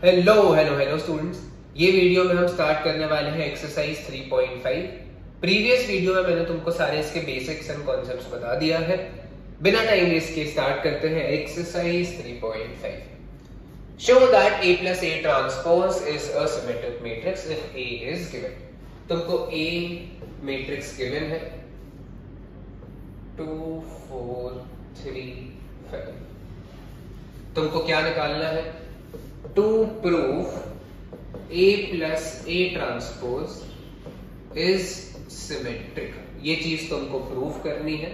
Hello hello hello students, ये video में हम स्टार्ट करने वाले हैं एक्सरसाइज 3.5। प्रीवियस वीडियो में मैंने तुमको सारे इसके बेसिक्स एंड कॉन्सेप्ट्स बता दिया है। बिना टाइम वेस्ट के स्टार्ट करते हैं exercise 3.5। Show that A plus A transpose is a symmetric matrix if A is given. तुमको A मैट्रिक्स गिवन है 2 4 3 5। तुमको क्या निकालना है? To prove A plus A transpose is symmetric, ये चीज तुमको प्रूव करनी है।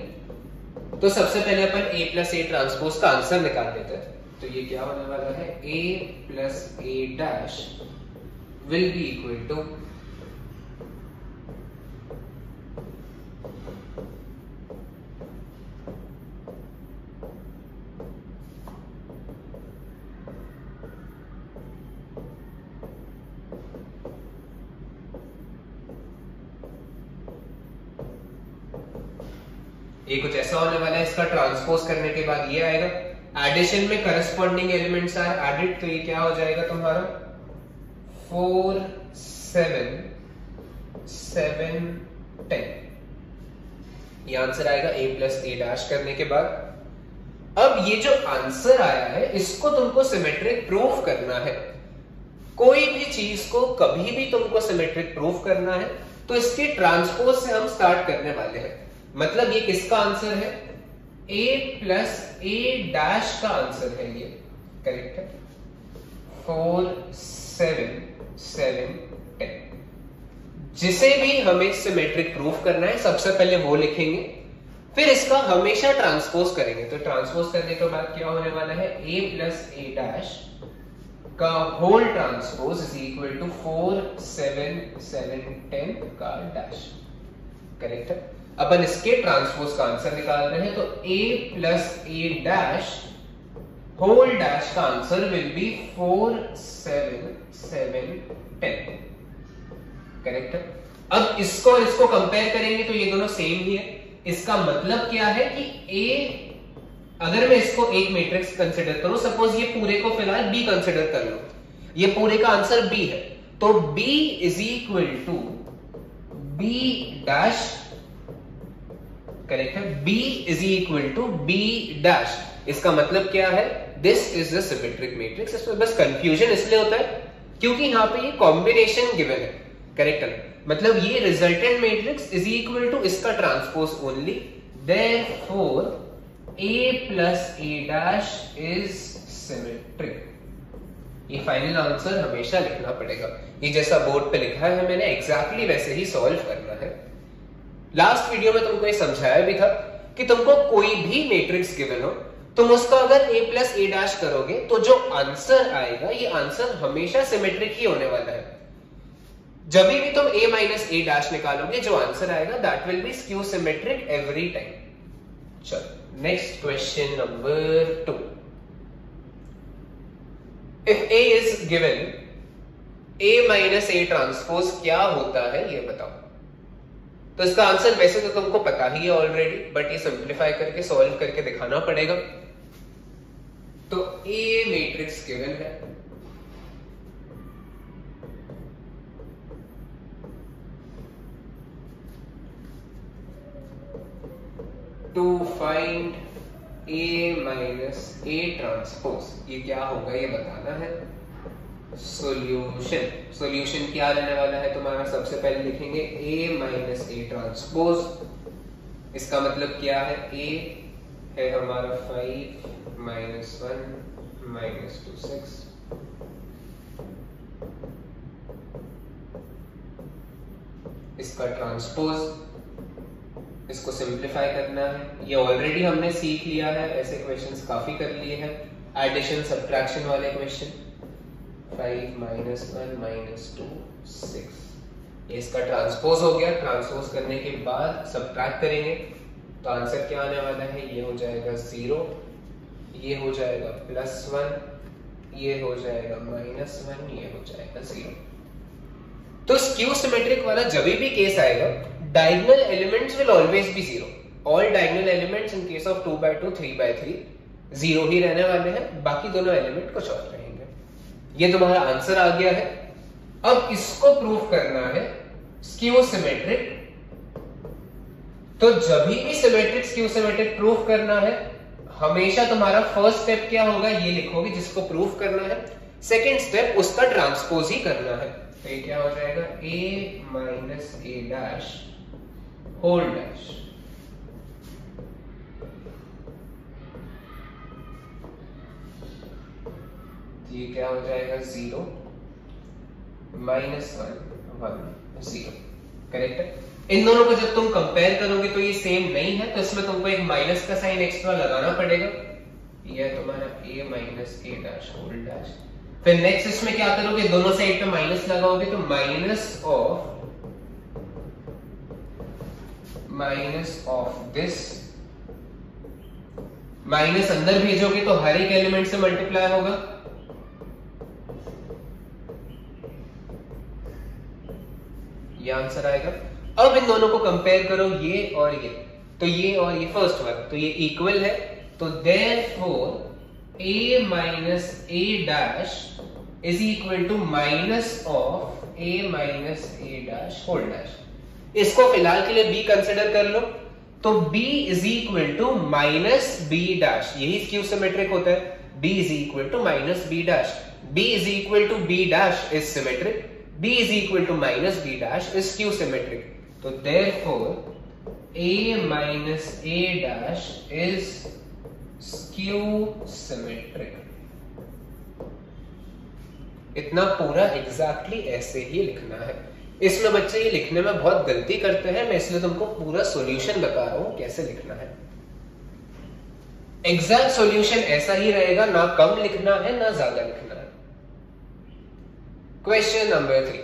तो सबसे पहले अपन A plus A ट्रांसपोज का आंसर निकाल लेते हैं। तो ये क्या होने वाला है? A plus A dash will be equal to ये कुछ ऐसा होने वाला है। इसका ट्रांसपोज करने के बाद ये आएगा। एडिशन में करस्पॉन्डिंग एलिमेंट्स आर एडिड, तो ये क्या हो जाएगा तुम्हारा 4 7 7 10। ये आंसर आएगा A plus A dash करने के बाद। अब ये जो आंसर आया है इसको तुमको सिमेट्रिक प्रूफ करना है। कोई भी चीज को कभी भी तुमको सिमेट्रिक प्रूफ करना है तो इसके ट्रांसपोज से हम स्टार्ट करने वाले हैं। मतलब ये किसका आंसर है? A plus A dash का आंसर है ये, करेक्ट है। 4 7 7 10। जिसे भी हमें सिमेट्रिक प्रूफ करना है सबसे पहले वो लिखेंगे, फिर इसका हमेशा ट्रांसपोज करेंगे। तो ट्रांसपोज करने के बाद क्या होने वाला है? A plus A dash का whole transpose is equal to 4 7 7 10 का डैश, करेक्ट है। अपन इसके ट्रांसपोज का आंसर निकाल रहे हैं। तो A plus A dash whole dash का आंसर विल बी 4 7 7 10, करेक्ट है। अब इसको और इसको कंपेयर करेंगे तो ये दोनों सेम ही है। इसका मतलब क्या है कि A, अगर मैं इसको एक मैट्रिक्स कंसिडर करूं, सपोज ये पूरे को फिलहाल B कंसिडर कर लो, ये पूरे का आंसर B है, तो B is equal to B dash, correct है। B is equal to B dash. इसका मतलब क्या है? This is the symmetric matrix. इसमें बस कंफ्यूजन इसलिए होता है क्योंकि यहां पे ये कॉम्बिनेशन गिवन है, करेक्ट है। मतलब ये resultant matrix is equal to इसका transpose only, therefore A plus A dash is symmetric. ये फाइनल आंसर हमेशा लिखना पड़ेगा। ये जैसा बोर्ड पे लिखा है मैंने एग्जैक्टली वैसे ही सॉल्व करना है। लास्ट वीडियो में तुमको ये समझाया भी था कि तुमको कोई भी मैट्रिक्स गिवन हो, तुम उसका अगर A plus A dash करोगे तो जो आंसर आएगा ये आंसर हमेशा सिमेट्रिक ही होने वाला है। जब भी तुम A minus A dash निकालोगे जो आंसर आएगा that will be skew symmetric every time. चलो next question number 2। If A is given, A minus A transpose क्या होता है ये बताओ। तो इसका आंसर वैसे तो तुमको पता ही है ऑलरेडी, बट ये सिंप्लीफाई करके सॉल्व करके दिखाना पड़ेगा। तो A मैट्रिक्स गिवन है, to find A minus A transpose ये क्या होगा ये बताना है। सॉल्यूशन, सॉल्यूशन क्या रहने वाला है तुम्हारा? सबसे पहले लिखेंगे A minus A ट्रांसपोज। इसका मतलब क्या है? A है हमारा 5 minus 1 minus 2 6, इसका ट्रांसपोज, इसको सिंप्लीफाई करना है। ये ऑलरेडी हमने सीख लिया है, ऐसे क्वेश्चंस काफी कर लिए हैं, एडिशन सब्ट्रैक्शन वाले क्वेश्चन। 5 minus 1 minus 2 6, ये इसका ट्रांसपोज हो गया। ट्रांसपोज करने के बाद सब्ट्रैक्ट करेंगे तो आंसर क्या आने वाला है? ये हो जाएगा 0, ये हो जाएगा +1, ये हो जाएगा -1, ये हो जाएगा 0। तो स्क्यू सिमेट्रिक वाला जब भी केस आएगा diagonal elements will always be 0। All diagonal elements in case of 2 by 2 3 by 3 0 ही रहने वाले हैं, बाकी दोनों एलिमेंट कुछ और रहेंगे। ये तुम्हारा आंसर आ गया है। अब इसको प्रूफ करना है स्क्यू सिमेट्रिक। तो जब भी सिमेट्रिक स्क्यू सिमेट्रिक प्रूफ करना है, हमेशा तुम्हारा फर्स्ट स्टेप क्या होगा, ये लिखोगे जिसको प्रूफ करना है। सेकेंड स्टेप उसका ट्रांसपोज ही करना है। तो ये क्या हो जाएगा, a minus A dash whole dash. ये क्या हो जाएगा, 0 -1 1 0। करेक्ट है। इन दोनों को जब तुम कंपेयर करोगे तो ये सेम नहीं है, तो इसमें तुमको एक माइनस का साइन एक्स्ट्रा लगाना पड़ेगा। ये तुम्हारा a minus A dash whole dash. फिर नेक्स्ट इसमें क्या करोगे, दोनों साइड पे माइनस लगाओगे, तो माइनस ऑफ दिस। माइनस अंदर भेजोगे तो हर एक एलिमेंट से मल्टीप्लाई होगा। ये आंसर आएगा। अब इन दोनों को कंपेयर करो, ये और ये, तो ये और ये फर्स्ट वन, तो ये इक्वल है। तो therefore a minus A dash is equal to minus of a minus A dash whole dash. इसको फिलहाल के लिए b कंसिडर कर लो, तो b is equal to minus b dash. यही स्क्यू सिमेट्रिक होता है, b is equal to minus b dash. b is equal to b dash is symmetric, b is equal to minus b dash is skew symmetric. तो therefore a minus a dash is skew symmetric. इतना पूरा exactly ऐसे ही लिखना है। इसमें बच्चे ये लिखने में बहुत गलती करते हैं, मैं इसलिए तुमको पूरा सॉल्यूशन बता रहा हूं कैसे लिखना है। एग्जैक्ट सॉल्यूशन ऐसा ही रहेगा, ना कम लिखना है ना ज्यादा लिखना है। Question number 3,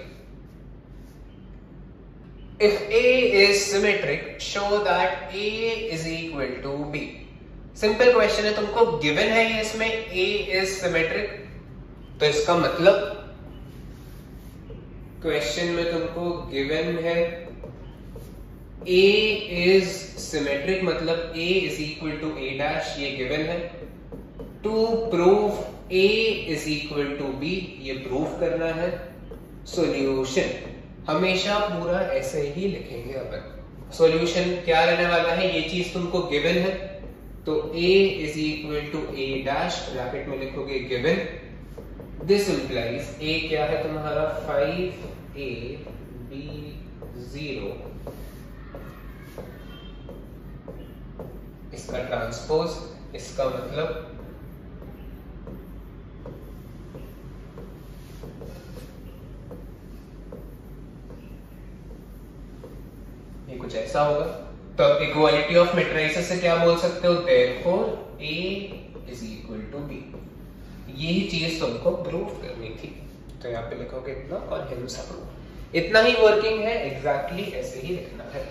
if A is symmetric, show that A is equal to B। Simple question है, तुमको गिवन है ये इसमें A is symmetric, तो इसका मतलब क्वेश्चन में तुमको गिवन है A is symmetric, मतलब A is equal to A dash, ये गिवन है। To prove A is equal to B, ये प्रूव करना है। सॉल्यूशन हमेशा पूरा ऐसे ही लिखेंगे अपन। सॉल्यूशन क्या रहने वाला है, ये चीज तुमको गिवन है, तो A is equal to A dash, bracket में लिखोगे गिवन। दिस इंप्लाइज A क्या है तुम्हारा 5A B 0, इसका ट्रांसपोज, इसका मतलब ये कुछ ऐसा होगा। तो इक्वालिटी ऑफ मैट्रिसेस से क्या बोल सकते हो, therefore A is equal to B। यही चीज तुमको प्रूव करनी थी, तो यहाँ पे लिखोगे इतना और हेंस प्रूव। इतना ही वर्किंग है, एग्जैक्टली ऐसे ही लिखना है।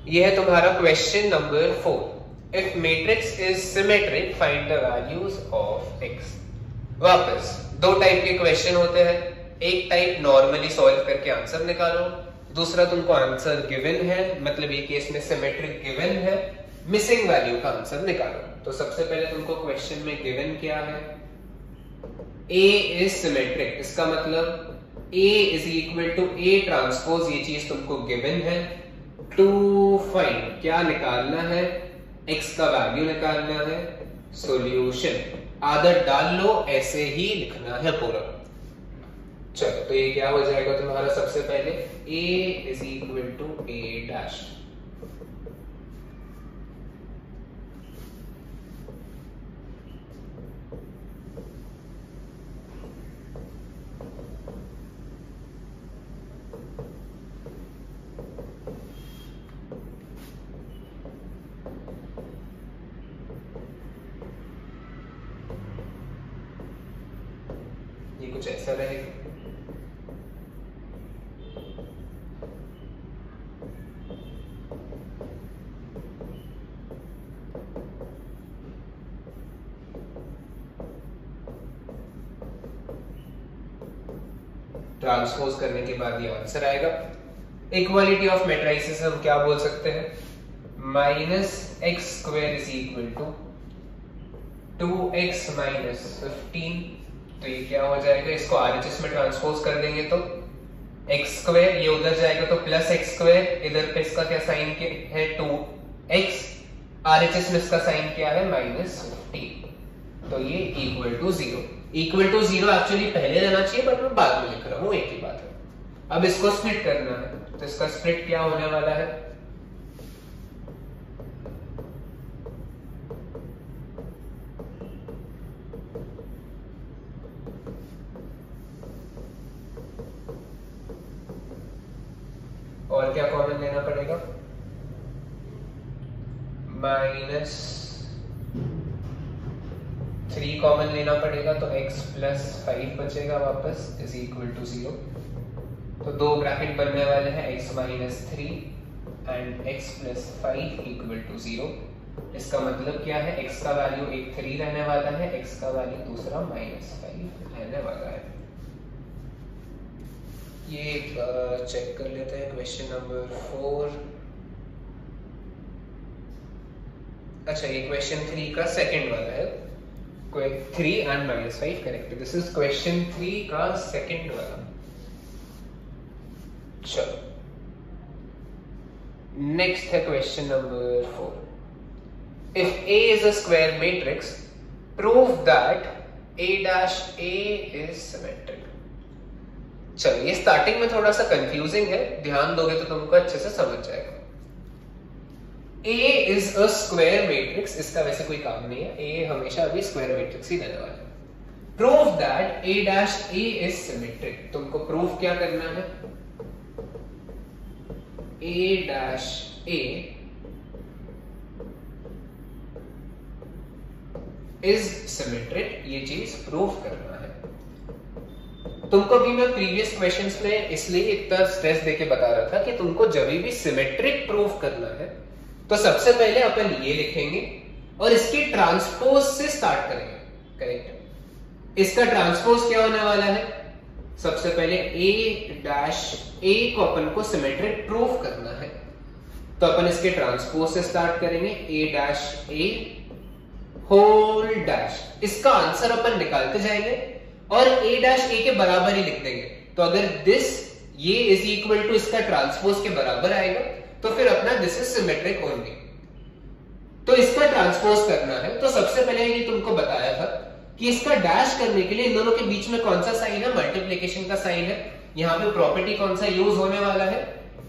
यह है तुम्हारा question number 4। If matrix is symmetric find the values of x। वापस दो टाइप के क्वेश्चन होते हैं, एक टाइप नॉर्मली सॉल्व करके आंसर निकालो, दूसरा तुमको आंसर गिवन है, मतलब ये केस में सिमेट्रिक गिवन है, मिसिंग वैल्यू का आंसर निकालो। तो सबसे पहले तुमको क्वेश्चन में गिवन क्या है, A इज सिमेट्रिक, इसका मतलब A is equal to A transpose, ये चीज तुमको गिवन है। टू फाइंड क्या निकालना है, x का वैल्यू निकालना है। सॉल्यूशन आदत डाल लो, ऐसे ही लिखना है पूरा। चलो तो ये क्या हो जाएगा तुम्हारा, सबसे पहले A is equal to A dash. ये कुछ ऐसा रहेगा। ट्रांसपोज करने के बाद ये आंसर आएगा। इक्वालिटी ऑफ मैट्रिसेस हम क्या बोल सकते हैं, minus x square is equal to 2x minus 15, तो ये क्या हो जाएगा, इसको RHS में ट्रांसपोज कर देंगे तो x स्क्वायर, ये उधर जाएगा तो प्लस x स्क्वायर, इधर पे इसका क्या साइन है 2x, RHS में इसका साइन क्या है माइनस 15, तो ये equal to 0। Equal to 0 actually पहले रहना चाहिए बट मैं बाद में लिख रहा हूँ, एक ही बात है। अब इसको स्प्लिट करना है, तो इसका स्प्लिट क्या होने वाला है, और क्या कॉमन लेना पड़ेगा, माइनस 3 कॉमन लेना पड़ेगा, तो x प्लस 5 बचेगा वापस, इज इक्वल टू 0। तो दो ब्रैकेट बनने वाले हैं, x minus 3 and x plus 5 equal to 0। इसका मतलब क्या है, x का वैल्यू एक 3 रहने वाला है, x का वैल्यू दूसरा माइनस 5 रहने वाला है। ये चेक कर लेते हैं क्वेश्चन नंबर 4। अच्छा, ये क्वेश्चन 3 का सेकंड वाला है, 3 and minus 5 correct. This is question 3 का सेकंड वाला। चलो नेक्स्ट है question number 4। If A is a square matrix, prove that A dash A is symmetric। चलो, ये स्टार्टिंग में थोड़ा सा कंफ्यूजिंग है, ध्यान दोगे तो तुमको अच्छे से समझ जाएगा। A is a square matrix, इसका वैसे कोई काम नहीं है, A हमेशा अभी स्क्वायर मैट्रिक्स ही रहने वाला है। Prove that A dash A is symmetric। तुमको प्रूफ क्या करना है, A dash A is symmetric, ये चीज प्रूफ करना है। तुमको भी मैं प्रीवियस क्वेश्चंस में इसलिए इतना स्ट्रेस देके बता रहा था कि तुमको जब भी सिमेट्रिक प्रूफ करना है तो सबसे पहले अपन ये लिखेंगे और इसके ट्रांसपोज से स्टार्ट करेंगे, करेक्ट। इसका ट्रांसपोज क्या होने वाला है, सबसे पहले A डैश A को अपन को सिमेट्रिक प्रूफ करना है, तो अपन इसके ट्रांसपोज से स्टार्ट करेंगे, A dash A whole dash. इसका आंसर अपन निकालते जाएंगे और A डैश A के बराबर ही लिख देंगे। तो अगर दिस ये इज इक्वल टू इसका ट्रांसपोज के बराबर आएगा तो फिर अपना दिस इज सिमेट्रिक ओनली। तो इसका ट्रांसपोज करना है, तो सबसे पहले ये तुमको बताया था कि इसका डैश करने के लिए इन दोनों के बीच में कौन सा साइन है, मल्टीप्लिकेशन का साइन है। यहाँ पे प्रॉपर्टी कौन सा यूज होने वाला है,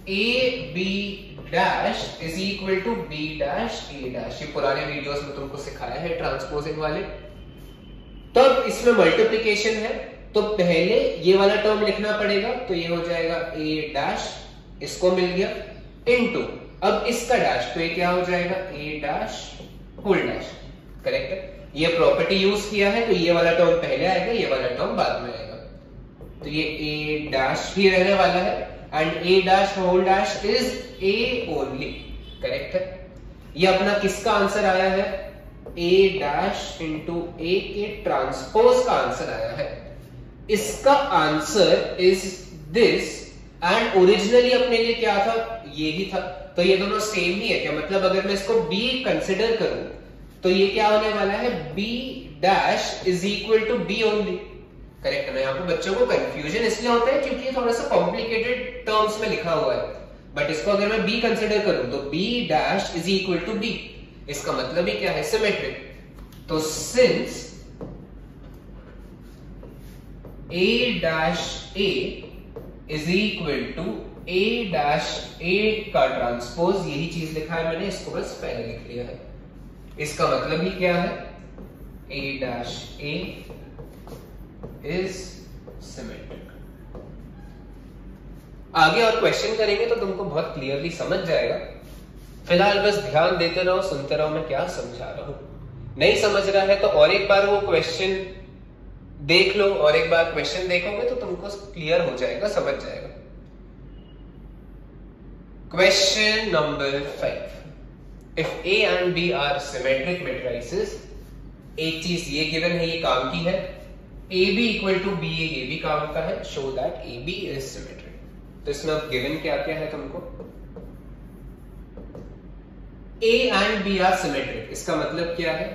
A B dash is equal to B dash A dash. ये पुराने वीडियोस में तुमको सिखाया है ट्रांसपोजिंग वाले। तब इसमें मल्टीप्लिकेशन है तो पहले ये वाला टर्म लिखना पड़ेगा, तो ये हो जाएगा A डैश, इसको मिल गया, इनटू अब इसका डैश, तो ये क्या हो जाएगा A dash whole dash, correct है। ये प्रॉपर्टी यूज किया है तो ये वाला टर्म पहले आएगा, ये वाला टर्म बाद में आएगा, तो ये A डैश भी रहने वाला है and A dash whole dash is A only, correct है। ये अपना किसका आंसर आया है, A डैश इंटू A के ट्रांसपोज का आंसर आया है। इसका answer is this and originally अपने लिए क्या था, ये ही था, तो ये दोनों सेम ही है क्या, मतलब अगर मैं इसको B कंसिडर करूं तो ये क्या होने वाला है, B dash is equal to B only, correct है ना। यहाँ पे बच्चों को कंफ्यूजन इसलिए होता है क्योंकि ये थोड़ा सा कॉम्प्लिकेटेड टर्म्स में लिखा हुआ है, बट इसको अगर मैं B कंसिडर करूं तो B dash is equal to B, इसका मतलब ही क्या है, सिमेट्रिक। तो since A dash A is equal to A dash A का ट्रांसपोज, यही चीज लिखा है मैंने, इसको बस पहले लिख लिया है। इसका मतलब ही क्या है, A dash A is symmetric. आगे और क्वेश्चन करेंगे तो तुमको बहुत क्लियरली समझ जाएगा। फिलहाल बस ध्यान देते रहो, सुनते रहो मैं क्या समझा रहा हूं। नहीं समझ रहा है तो और एक बार वो क्वेश्चन देख लो, और एक बार क्वेश्चन देखोगे तो तुमको क्लियर हो जाएगा, समझ जाएगा। Question number 5। If A and B are symmetric matrices, एक चीज ये गिवन है, ये काम की है, AB इक्वल टू BA, ये भी काम का है, show that AB is symmetric. तो इसमें अब गिवन क्या क्या है तुमको, A and B are symmetric, इसका मतलब क्या है,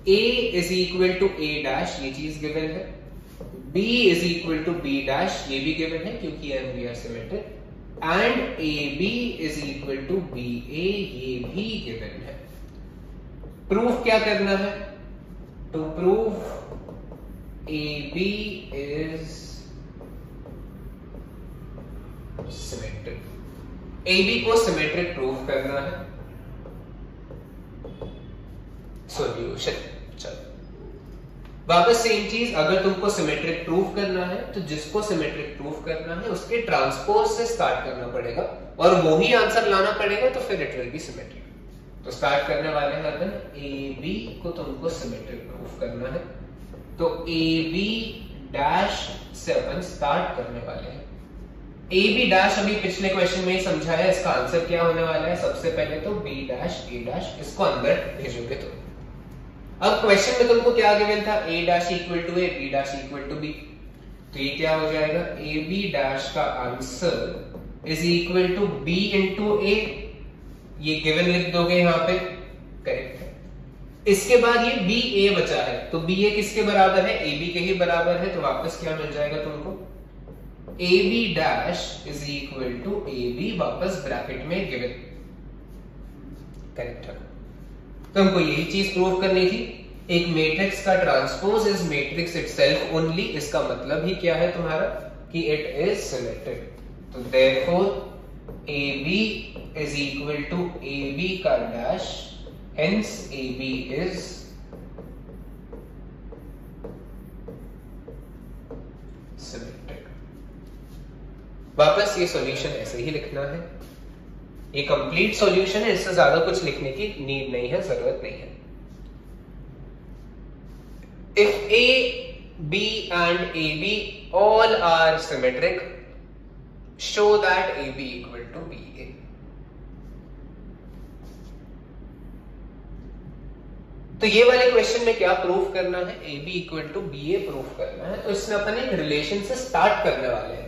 A is equal to A dash, ये चीज गिवन है, B is equal to B dash, ये भी गिवन है क्योंकि and B are symmetric, and AB is equal to BA, ये भी गिवन है। प्रूफ क्या करना है? To prove AB is symmetric, AB को सिमेट्रिक प्रूफ करना है। सॉल्यूशन, चलो वापस सेम चीज, अगर तुमको सिमेट्रिक प्रूफ करना है तो जिसको सिमेट्रिक प्रूफ करना है उसके ट्रांसपोज से स्टार्ट करना पड़ेगा और वो ही आंसर लाना पड़ेगा, तो फिर इट विल बी सिमेट्रिक। तो स्टार्ट करने वाले हैं अपन, AB को तुमको सिमेट्रिक प्रूफ करना है, तो AB डैश से अपन स्टार्ट करने वाले हैं। AB डैश अभी पिछले क्वेश्चन में ही समझाया, इसका आंसर क्या होने वाला है? सबसे पहले तो B डैश A डैश, इसको अंदर भेजोगे तो। अब क्वेश्चन में तुमको क्या गिवन था? A dash equal to A, B dash equal to B, तो ये क्या हो जाएगा? AB डैश का answer is equal to B into A, ये गिवन लिख दोगे यहाँ पे, करेक्ट है। इसके बाद ये BA बचा है, तो BA किसके बराबर है? AB के ही बराबर है, तो वापस क्या मिल जाएगा तुमको? AB dash is equal to AB, वापस ब्रैकेट में गिवन, करेक्ट है। तो हमको यही चीज प्रूव करनी थी, एक मैट्रिक्स का transpose is matrix itself only, इसका मतलब ही क्या है तुम्हारा कि इट इज सिमेट्रिक। तो therefore AB is equal to AB का dash, hence AB is symmetric. वापस ये सॉल्यूशन ऐसे ही लिखना है, ये कंप्लीट सॉल्यूशन है, इससे ज्यादा कुछ लिखने की नीड नहीं है, जरूरत नहीं है। If A, B and AB all are symmetric, show that AB equal to BA. तो ये वाले क्वेश्चन में क्या प्रूफ करना है? AB equal to BA proof करना है, तो इसमें अपन एक रिलेशन से स्टार्ट करने वाले हैं।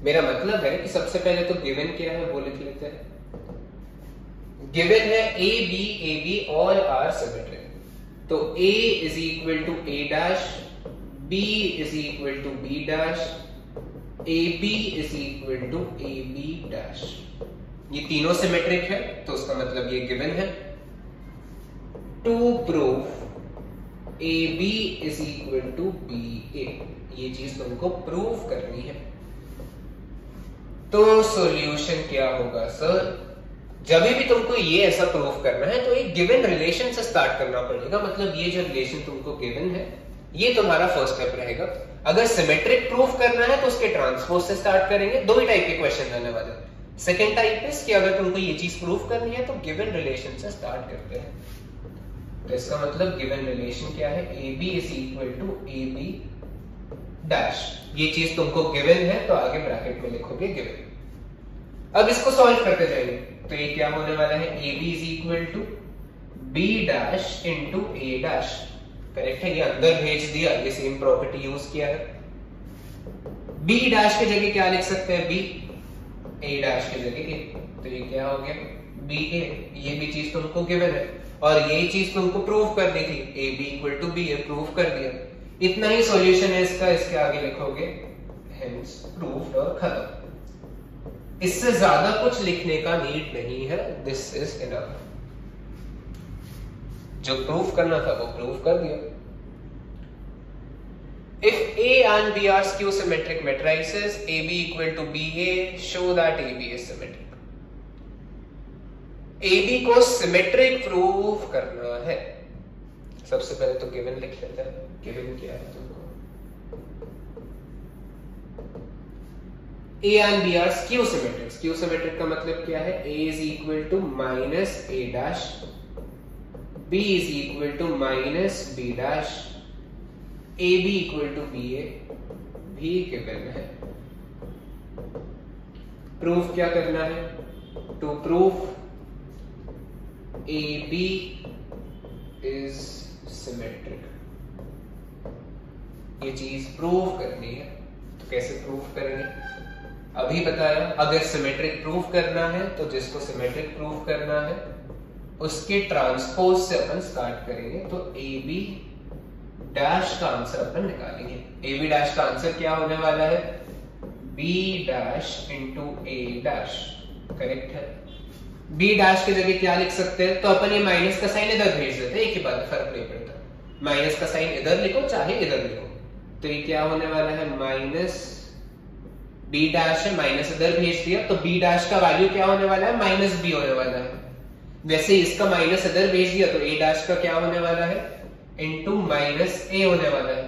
मेरा मतलब है कि सबसे पहले तो गिवन क्या है वो लिख लेते हैं। गिवन है AB all are symmetric, तो A is equal to A dash, B is equal to B dash, AB is equal to AB dash, ये तीनों सिमेट्रिक है, तो उसका मतलब ये गिवन है। To proof AB is equal to BA, ये चीज तुमको प्रूफ करनी है। तो सॉल्यूशन क्या होगा सर? जब भी तुमको ये ऐसा प्रूफ करना है तो एक गिवन रिलेशन से स्टार्ट करना पड़ेगा, मतलब ये जो रिलेशन तुमको गिवन है ये तुम्हारा फर्स्ट स्टेप रहेगा। अगर सिमेट्रिक प्रूफ करना है तो उसके ट्रांसपोज से स्टार्ट करेंगे, दो ही टाइप के क्वेश्चन रहने वाले हैं। सेकंड टाइप इज कि अगर तुमको ये चीज प्रूफ करनी है तो गिवन रिलेशन से स्टार्ट करते हैं। तो इसका मतलब गिवन रिलेशन क्या है? AB is equal to AB dash, ये चीज तुमको गिवन है तो आगे ब्रैकेट में लिखोगे गिवन। अब इसको सॉल्व करते जाएंगे, तो ये क्या होने वाला है? AB is equal to B dash into A dash, correct है, ये अंदर भेज दिया, ये सेम प्रॉपर्टी यूज किया है। B डैश की जगह क्या लिख सकते हैं? B, A डैश की जगह A, तो ये क्या हो गया? BA, ये भी चीज तुमको गिवन है और ये चीज तुमको प्रूव करनी थी, AB equal to BA, prove कर दिया। इतना ही सॉल्यूशन है इसका, इसके आगे लिखोगे हेंस प्रूव्ड और खत्म। इससे ज्यादा कुछ लिखने का नीड नहीं है, दिस इज इनफ। जो प्रूफ करना था वो प्रूफ कर दिया। If A and B are skew symmetric matrices, AB equal to BA, show that AB is symmetric. AB को सिमेट्रिक प्रूफ करना है। सबसे पहले तो गिवन लिख लेते हैं, गिवन क्या है तुमको? A and B are skew symmetric. Skew symmetric का मतलब क्या है? A is equal to minus A dash, B is equal to minus B dash, AB equal to BA भी गिवन है। प्रूफ क्या करना है? To proof AB is symmetric, ये चीज प्रूफ करनी है। तो कैसे प्रूफ करेंगे? अभी बताया, अगर सिमेट्रिक प्रूफ करना है तो जिसको सिमेट्रिक प्रूफ करना है उसके ट्रांसपोज से अपन स्टार्ट करेंगे, तो ए बी डैश का आंसर अपन निकालेंगे। ए बी डैश का आंसर क्या होने वाला है, B dash into A dash, correct है। बी डैश की जगह क्या लिख सकते हैं, तो अपन ये माइनस का साइन इधर भेज देते हैं, एक ही बात, फर्क नहीं पड़ता। माइनस का साइन इधर लिखो चाहे इधर लिखो, तो ये क्या होने वाला है, माइनस बी डैश है, माइनस इधर भेज दिया, तो बी डैश का वैल्यू क्या होने वाला है, माइनस बी होने वाला है। वैसे इसका माइनस इधर भेज दिया, तो ए डैश का क्या होने वाला है, इंटू माइनस ए होने वाला है।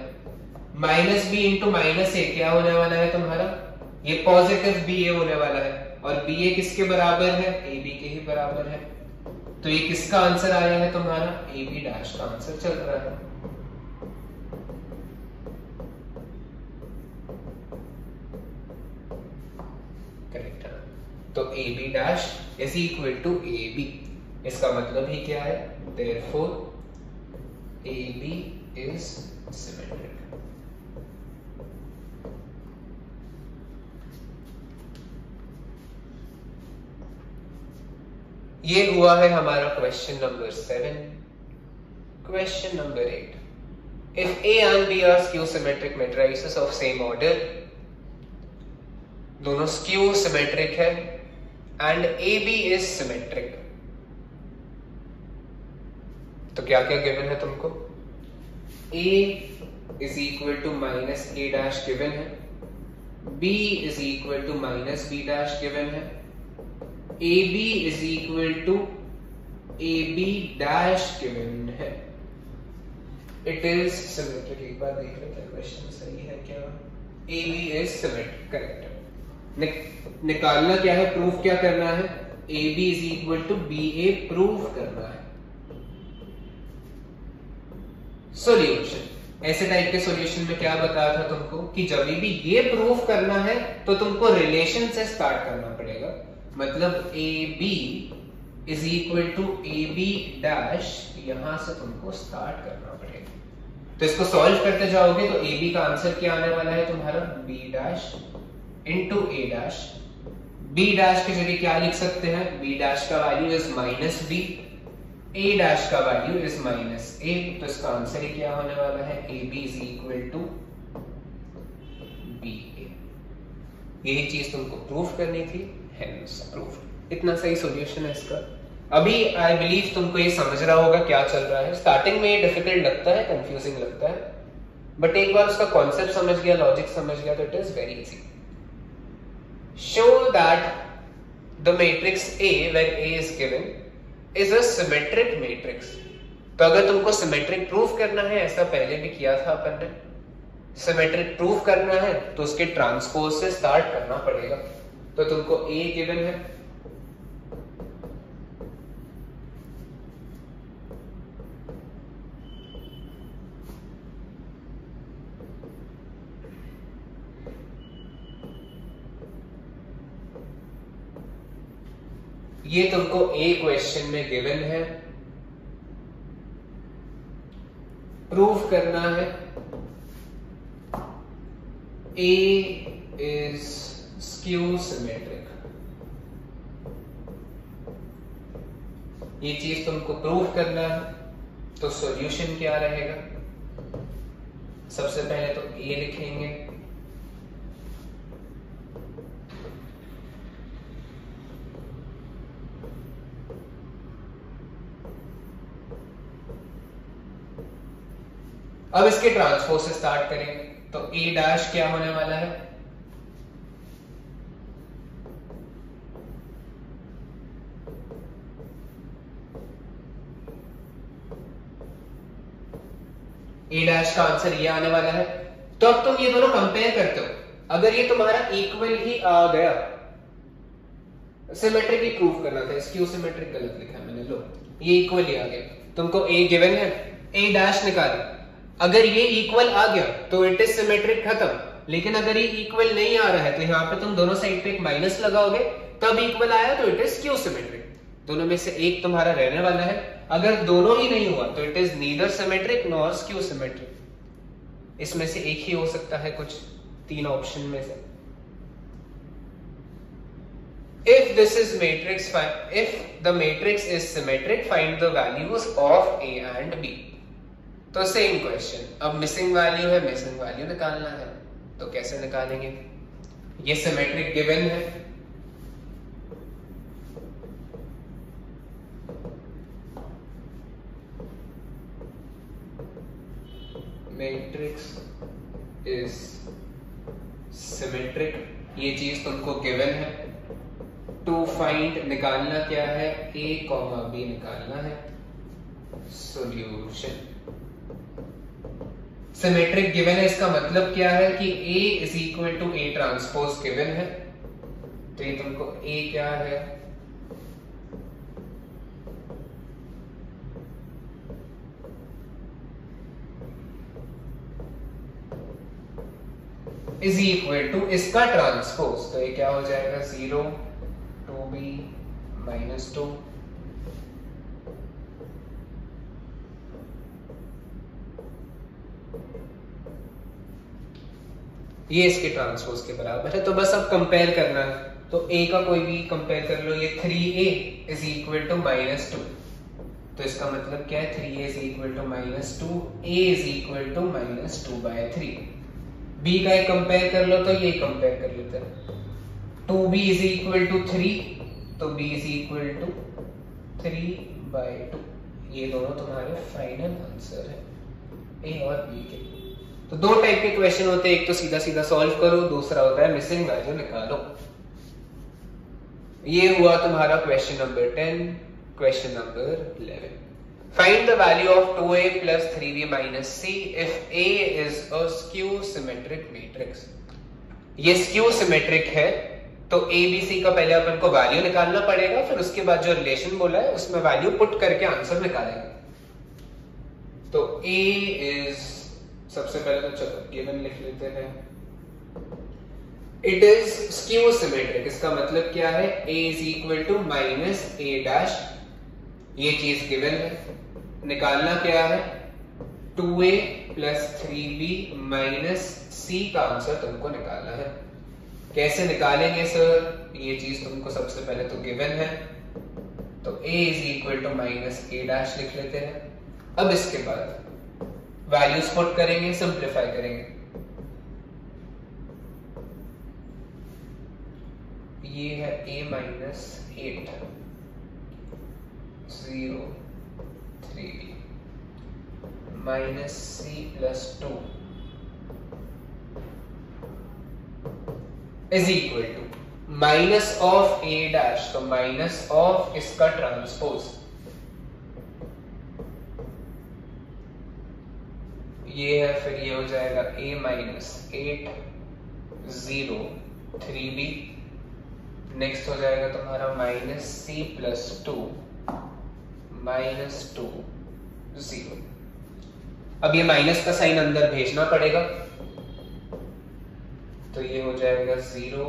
माइनस बी इंटू माइनस ए क्या होने वाला है तुम्हारा, ये पॉजिटिव बी ए होने वाला है, और बी ए किसके बराबर है, ए बी के ही बराबर है। तो ये किसका आंसर आया है तुम्हारा, ए बी डैश का आंसर चल रहा है। करेक्ट है। तो A B dash is equal to A B, इसका मतलब ही क्या है, therefore A B is symmetric. ये हुआ है हमारा question number 7। Question number 8, if A and B are skew symmetric matrices of same order, दोनों skew symmetric है, and AB is symmetric, तो क्या क्या गिवन है तुमको, A is equal to minus A dash given है, B is equal to minus B dash given है, AB is equal to AB dash given है। It is symmetric, एक बार देख लेते हैं क्वेश्चन सही है क्या, AB is symmetric, करेक्ट है। निकालना क्या है, प्रूफ क्या करना है, AB is equal to BA proof करना है। सॉल्यूशन, ऐसे टाइप के सॉल्यूशन में क्या बताया था तुमको कि जब भी ये प्रूफ करना है तो तुमको रिलेशन से स्टार्ट करना पड़ेगा, मतलब A B is equal to A B dash, यहां से तुमको स्टार्ट करना पड़ेगा। तो इसको सॉल्व करते जाओगे तो ए बी का आंसर क्या आने वाला है तुम्हारा, B dash into A dash. B dash की जगह क्या लिख सकते हैं, बी डैश का value is minus B, A dash का वैल्यू इज माइनस ए, तो इसका आंसर ही क्या होने वाला है, A B is equal to B A. यही चीज तुमको प्रूफ करनी थी, हेंस प्रूफ। इतना सही सॉल्यूशन है इसका। अभी आई बिलीव तुमको ये समझ रहा होगा क्या चल रहा है। स्टार्टिंग में ये डिफिकल्ट लगता है, कंफ्यूजिंग लगता है, बट एक बार उसका कॉन्सेप्ट समझ गया, लॉजिक समझ गया, तो it is very easy. Show that the matrix A when A is given is a symmetric matrix। तो अगर तुमको सिमेट्रिक प्रूफ करना है, ऐसा पहले भी किया था अपन ने, सिमेट्रिक प्रूफ करना है तो उसके ट्रांसपोज से स्टार्ट करना पड़ेगा। तो तुमको A गिवन है, ये तुमको A क्वेश्चन में गिवन है, प्रूफ करना है A is skew symmetric। ये चीज तुमको प्रूफ करना है, तो सॉल्यूशन क्या रहेगा, सबसे पहले तो A लिखेंगे, अब इसके ट्रांसपोज से स्टार्ट करेंगे, तो A डैश क्या होने वाला है, A डैश का आंसर ये आने वाला है। तो अब तुम ये दोनों कंपेयर करते हो, अगर ये तुम्हारा इक्वल ही आ गया, सिमेट्रिक ही प्रूफ करना था, स्क्यू सिमेट्रिक गलत लिखा है मैंने, लो ये इक्वल ही आ गया, तुमको A गिवन है, A डैश निकालो, अगर ये इक्वल आ गया तो इट इज सिमेट्रिक, खत्म। लेकिन अगर ये इक्वल नहीं आ रहा है तो यहाँ पे तुम दोनों साइड पे एक माइनस लगाओगे, तब इक्वल आया तो इट इज स्क्यू सिमेट्रिक। दोनों में से एक तुम्हारा रहने वाला है। अगर दोनों ही नहीं हुआ तो it is neither symmetric nor skew symmetric. इसमें से एक ही हो सकता है, कुछ तीन ऑप्शन में से। If this is matrix, if the matrix is symmetric, find the values of A and B. तो सेम क्वेश्चन, अब मिसिंग वैल्यू है, मिसिंग वैल्यू निकालना है, तो कैसे निकालेंगे? ये सिमेट्रिक गिवन है, मैट्रिक्स इज सिमेट्रिक, ये चीज तुमको गिवन है। टू फाइंड, निकालना क्या है? A, B निकालना है। सॉल्यूशन सिमेट्रिक गिवन है, इसका मतलब क्या है कि A is equal to A transpose given है, तो ये तुमको A क्या है? इज इक्वल टू इसका ट्रांसपोज, तो ये क्या हो जाएगा? 0 2b -2 ये इसके ट्रांसपोज के बराबर है। तो बस अब कंपेयर करना है, तो a का कोई भी कंपेयर कर लो, ये 3a इज इक्वल टू -2, तो इसका मतलब क्या है? 3a is equal to -2, a is equal to -2/3। b का एक कंपेयर कर लो, तो ये कंपेयर कर लेते हैं, 2b इज इक्वल टू 3, तो b इज इक्वल टू 3/2। ये दोनों तुम्हारे फाइनल आंसर है, a और b के। तो दो टाइप के क्वेश्चन होते हैं, एक तो सीधा सीधा सॉल्व करो, दूसरा होता है मिसिंग वैल्यू निकालो। ये हुआ तुम्हारा question number 10। Question number 11, find the value of 2a plus 3b minus c if a is a skew symmetric matrix। ये स्क्यू सिमेट्रिक है, तो a b c का पहले अपन को वैल्यू निकालना पड़ेगा, फिर उसके बाद जो रिलेशन बोला है उसमें वैल्यू पुट करके आंसर निकालेंगे। तो a इज, सबसे पहले तो चलो गिवन लिख लेते हैं, इट इज स्क्यू सिमेट्रिक। इसका मतलब क्या है? a is equal to -a', ये चीज गिवन है। निकालना क्या है? 2a plus 3b minus c का आंसर तुमको निकालना है। कैसे निकालेंगे सर? ये चीज तुमको सबसे पहले तो गिवन है, तो a is equal to -a' लिख लेते हैं। अब इसके बाद वैल्यूज पुट करेंगे, सिंप्लीफाई करेंगे। ये है a-8 0 3b minus c plus 2 is equal to minus of a', तो minus of इसका ट्रांसपोज, ये है, फिर ये हो जाएगा a-8 0 3b, नेक्स्ट हो जाएगा तुम्हारा -c plus 2 -2 0। अब ये माइनस का साइन अंदर भेजना पड़ेगा, तो ये हो जाएगा 0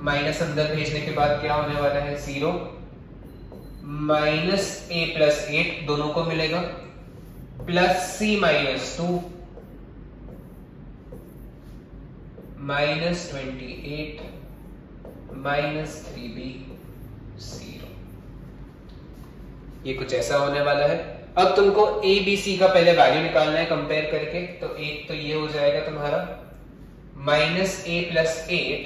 माइनस अंदर भेजने के बाद क्या होने वाला है? 0 -a plus 8 दोनों को मिलेगा, प्लस c -2 -28 -3b 0। ये कुछ ऐसा होने वाला है। अब तुमको a b c का पहले वैल्यू निकालना है कंपेयर करके, तो एक तो ये हो जाएगा तुम्हारा -a plus 8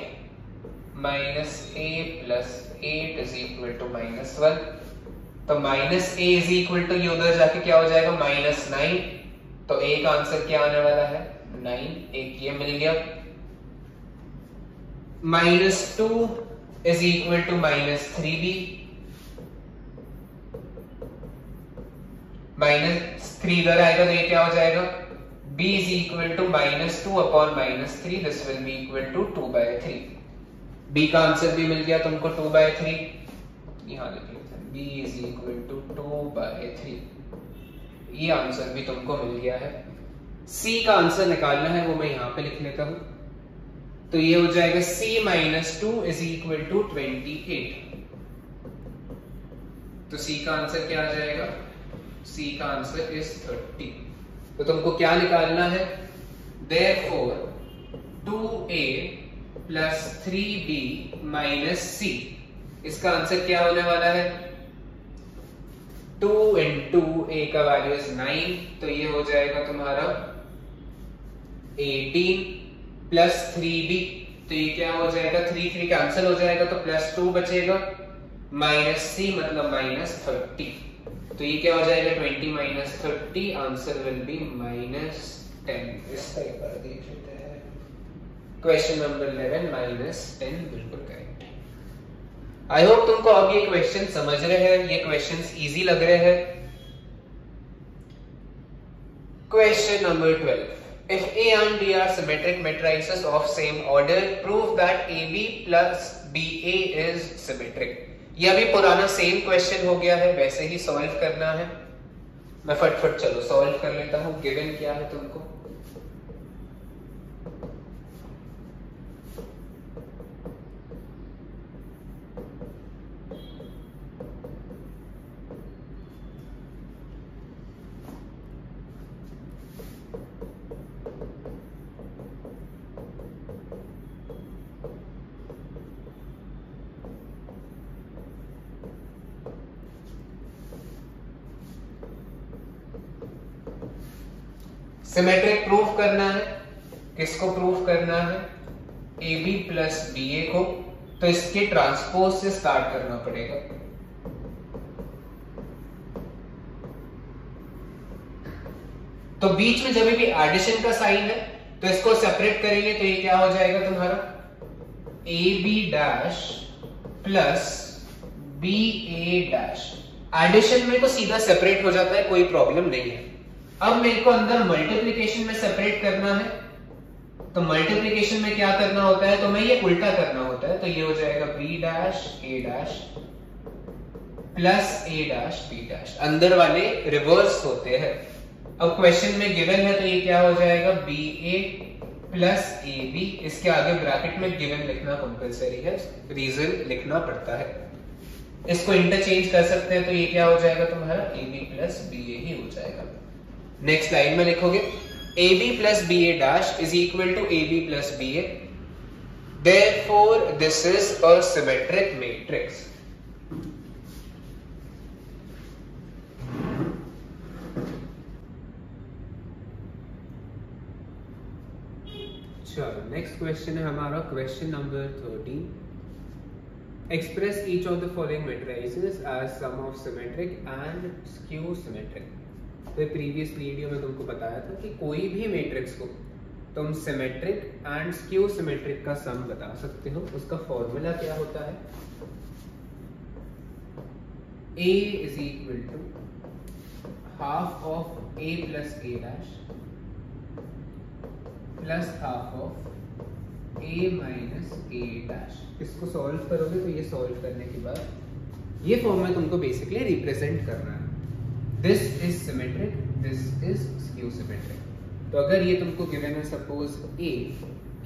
is equal to -1, तो -a is equal to ये उधर जाके क्या हो जाएगा? -9, तो a का आंसर क्या आने वाला है? 9। एक ये मिल गया। -2 is equal to -3b, -3 इधर आएगा तो ये क्या हो जाएगा? b is equal to -2 upon -3, this will be equal to 2/3। b का आंसर भी मिल गया तुमको 2/3, यहां लिख लेते हैं b is equal to 2/3, ये आंसर भी तुमको मिल गया है। c का आंसर निकालना है, वो मैं यहां पे लिख लेता हूं, तो ये हो जाएगा c -2 is equal to 28। तो सी का आंसर क्या आ जाएगा? सी का आंसर इज 30। तो तुमको क्या निकालना है? Therefore 2a plus 3b minus c, इसका आंसर क्या होने वाला है? 2 into a का वैल्यू इज 9, तो ये हो जाएगा तुम्हारा 18 प्लस 3b, तो ये क्या हो जाएगा? 3 3 कैंसिल हो जाएगा तो प्लस 2 बचेगा, माइनस c मतलब माइनस 30, तो ये क्या हो जाएगा? 20 minus 30, answer will B minus 10। इसका एक बार देख लेते हैं। क्वेश्चन नंबर 11 माइनस 10 बिल्कुल करेक्ट। आई होप तुमको अब ये क्वेश्चन समझ रहे हैं, ये क्वेश्चंस इजी लग रहे हैं। Question number 12, if A and B are symmetric matrices of same order, prove that AB plus BA is symmetric। ये अभी पुराना सेम क्वेश्चन हो गया है, वैसे ही सॉल्व करना है। मैं फटफट चलो सॉल्व कर लेता हूं। गिवन क्या है तुमको? सिमेट्रिक प्रूफ करना है। किसको प्रूफ करना है? AB प्लस BA को। तो इसके ट्रांसपोज से स्टार्ट करना पड़ेगा। तो बीच में जब भी एडिशन का साइन है तो इसको सेपरेट करेंगे, तो ये क्या हो जाएगा तुम्हारा? AB dash plus BA dash. Addition में तो सीधा सेपरेट हो जाता है, कोई प्रॉब्लम नहीं है। अब मेरे को अंदर मल्टीप्लिकेशन में सेपरेट करना है, तो मल्टीप्लिकेशन में क्या करना होता है? तो मैं ये उल्टा करना होता है, तो ये हो जाएगा B dash A dash plus A dash B dash. अंदर वाले रिवर्स होते हैं। अब क्वेश्चन में गिवन है, तो ये क्या हो जाएगा? BA plus AB। इसके आगे ब्रैकेट में गिवन लिखना कंपलसरी है, रीजन लिखना पड़ता है। इसको इंटरचेंज कर सकते हैं, तो ये क्या हो जाएगा तुम्हारा? AB प्लस BA ही हो जाएगा। नेक्स्ट लाइन में लिखोगे AB plus BA dash is equal to AB plus BA. Therefore, this is a symmetric matrix. चलो नेक्स्ट क्वेश्चन है हमारा question number 13। Express each of the following matrices as sum of symmetric and skew symmetric। तो previous video में तुमको बताया था कि कोई भी मैट्रिक्स को तुम सिमेट्रिक एंड स्क्यू सिमेट्रिक का सम बता सकते हो। उसका फॉर्मूला क्या होता है? A is equal to half of A plus A dash plus half of A minus A dash. इसको सॉल्व करोगे तो ये सॉल्व करने के बाद ये फॉर्म में तुमको बेसिकली रिप्रेजेंट करना है। This is symmetric, this is skew symmetric। तो अगर ये तुमको गिवन है सपोज A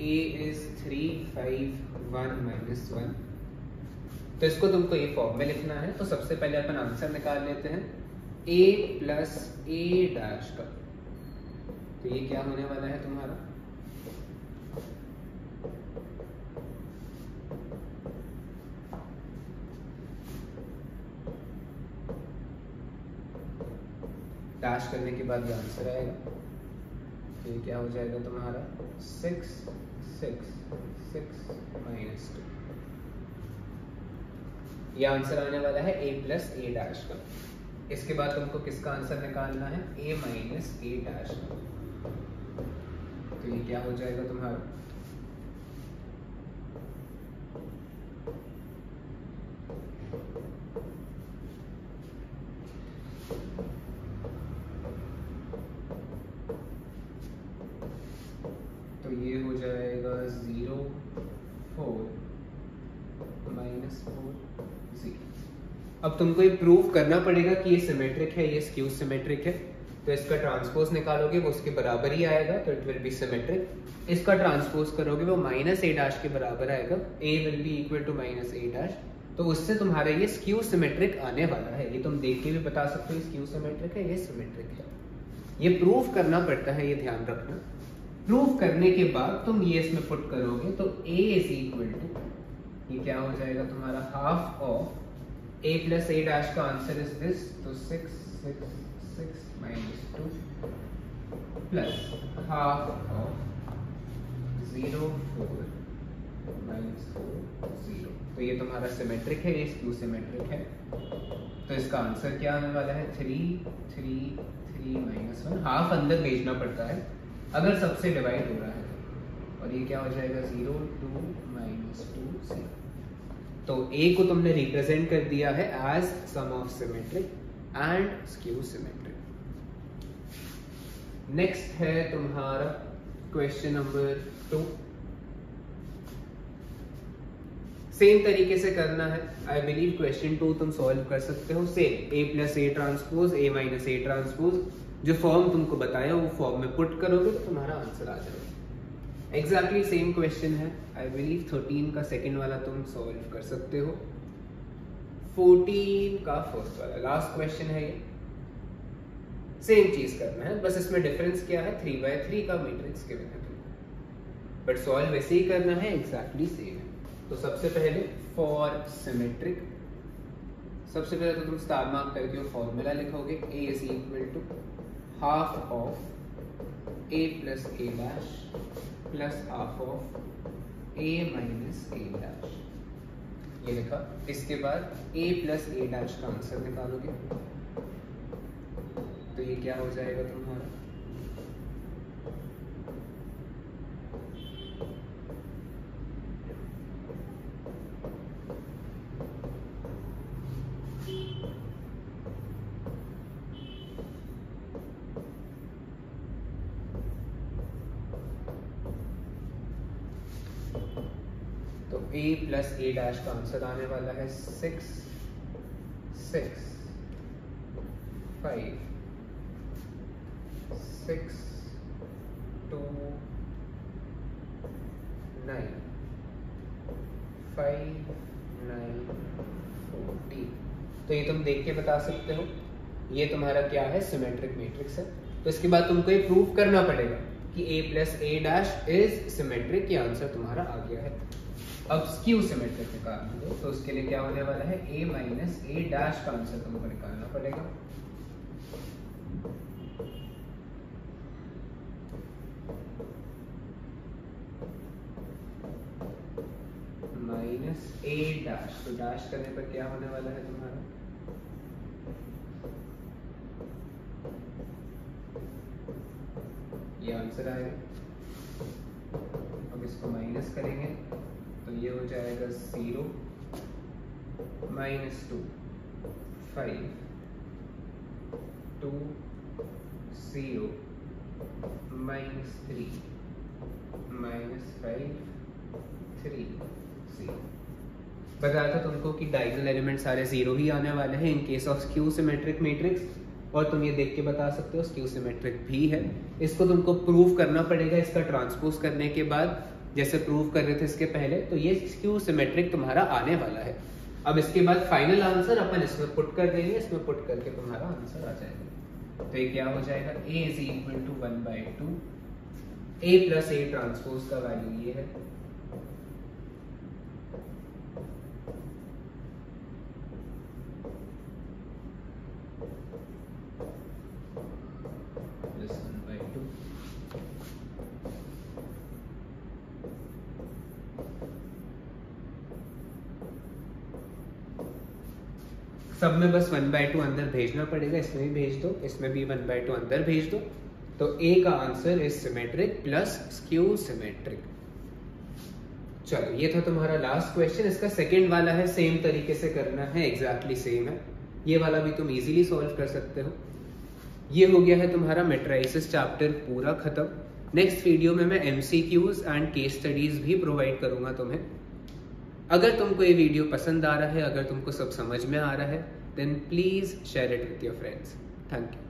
is 3 5 1 minus 1, तो इसको तुमको ये फॉर्म में लिखना है। तो सबसे पहले अपन आंसर निकाल लेते हैं A प्लस A डैश का। तो ये क्या होने वाला है तुम्हारा? डैश करने के बाद ये आंसर आएगा, तो ये क्या हो जाएगा तुम्हारा? 6 6 6 माइनस 2। ये आंसर आने वाला है A प्लस A डैश का। इसके बाद तुमको किसका आंसर निकालना है? A माइनस A डैश का। तो ये क्या हो जाएगा तुम्हारा? तो ये हो जाएगा 0 4 माइनस 4 0। अब तुमको ये प्रूव करना पड़ेगा कि ये सिमेट्रिक है, ये स्क्यू सिमेट्रिक है। तो इसका ट्रांसपोज निकालोगे वो उसके बराबर ही आएगा, तो इट विल बी सिमेट्रिक। इसका ट्रांसपोज करोगे वो माइनस A डैश के बराबर आएगा। A will be equal to minus A dash, तो उससे तुम्हारा ये स्क्यू सिमेट्रिक आने वाला है। ये तुम देख के भी बता सकते हो स्क्यू सिमेट्रिक है, ये सिमेट्रिक है। ये प्रूव करना पड़ता है, ये ध्यान रखना। प्रूव करने के बाद तुम ये इसमें पुट करोगे तो a इज इक्वल टू, ये क्या हो जाएगा तुम्हारा, half of a plus a dash का आंसर इज दिस, तो 6 6 6 minus 2 plus half of 0 4 minus 4 0। तो ये तुम्हारा सिमेट्रिक है, ये स्क्यू सिमेट्रिक है। तो इसका आंसर क्या आने वाला है, 3 3 3 माइनस 1। हाफ अंदर भेजना पड़ता है अगर सबसे डिवाइड हो रहा है। और ये क्या हो जाएगा, 0 2 माइनस 2 0। तो a को तुमने रिप्रेजेंट कर दिया है as sum of symmetric and skew symmetric. Next है तुम्हारा क्वेश्चन नंबर 2। सेम तरीके से करना है। आई बिलीव क्वेश्चन 2 तुम सॉल्व कर सकते हो। Same a plus A transpose a minus A transpose, जो फॉर्म तुमको बताया वो फॉर्म में पुट करोगे तो तुम्हारा आंसर आ जाएगा। एग्जैक्टली सेम क्वेश्चन है। आई बिलीव 13 का सेकंड वाला तुम सॉल्व कर सकते हो, 14 का फर्स्ट वाला लास्ट क्वेश्चन है। ये सेम चीज करना है, बस इसमें डिफरेंस क्या है, 3/3 का मैट्रिक्स गिवन है तुमको, बट सॉल्व वैसे ही करना है, एग्जैक्टली सेम है। तो सबसे पहले फॉर सिमेट्रिक, सबसे पहले तो तुम स्टार मार्क करके फॉर्मूला लिखोगे, a is equal to half of a plus a dash plus half of a minus a dash, ये लिखा। इसके बाद a प्लस a डैश का आंसर निकालोगे तो ये क्या हो जाएगा तुम्हारा, तो a प्लस a डैश का आंसर आने वाला है 6 6 5 6 2 9 5 9 14। तो ये तुम देख के बता सकते हो ये तुम्हारा क्या है, सिमेट्रिक मैट्रिक्स है। तो इसके बाद तुमको ये प्रूव करना पड़ेगा कि a plus a dash is symmetric, ये आंसर तुम्हारा आ गया है। अब स्क्यू सिमेट्रिक निकालना दो, तो उसके लिए क्या होने वाला है, a माइनस a डैश का आंसर तुमको निकालना पड़ेगा। माइनस a डैश, तो डैश करने पर क्या होने वाला है तुम्हारा, ये आंसर आएगा। अब इसको माइनस करेंगे तो ये हो जाएगा 0 माइनस 2 5 2 0 माइनस 3 माइनस 5 3 0। बताया था तुमको कि डायगोनल एलिमेंट सारे 0 ही आने वाले हैं in case of skew symmetric matrix, और तुम ये देख के बता सकते हो स्क्यू सिमेट्रिक भी है। इसको तुमको प्रूव करना पड़ेगा इसका ट्रांसपोज करने के बाद, जैसे प्रूव कर रहे थे इसके पहले। तो ये स्क्यू सिमेट्रिक तुम्हारा आने वाला है। अब इसके बाद फाइनल आंसर अपन इसमें पुट कर देंगे, इसमें पुट करके तुम्हारा आंसर आ जाएगा। तो ये क्या हो जाएगा, a is equal to 1/2 a plus a transpose का वैल्यू ये है, सब में बस 1/2 अंदर भेजना पड़ेगा, इसमें भी भेज दो, इसमें भी 1/2 अंदर भेज दो। तो a का answer is symmetric plus skew symmetric. चलो ये था तुम्हारा लास्ट क्वेश्चन। इसका सेकंड वाला है, सेम तरीके से करना है, एग्जैक्टली सेम है। ये वाला भी तुम इजीली सॉल्व कर सकते हो। ये हो गया है तुम्हारा मैट्रिसेस चैप्टर पूरा खत्म। नेक्स्ट वीडियो में मैं MCQs एंड केस स्टडीज भी प्रोवाइड करूंगा तुम्हें। अगर तुमको ये वीडियो पसंद आ रहा है, अगर तुमको सब समझ में आ रहा है, then please share it with your friends. Thank you.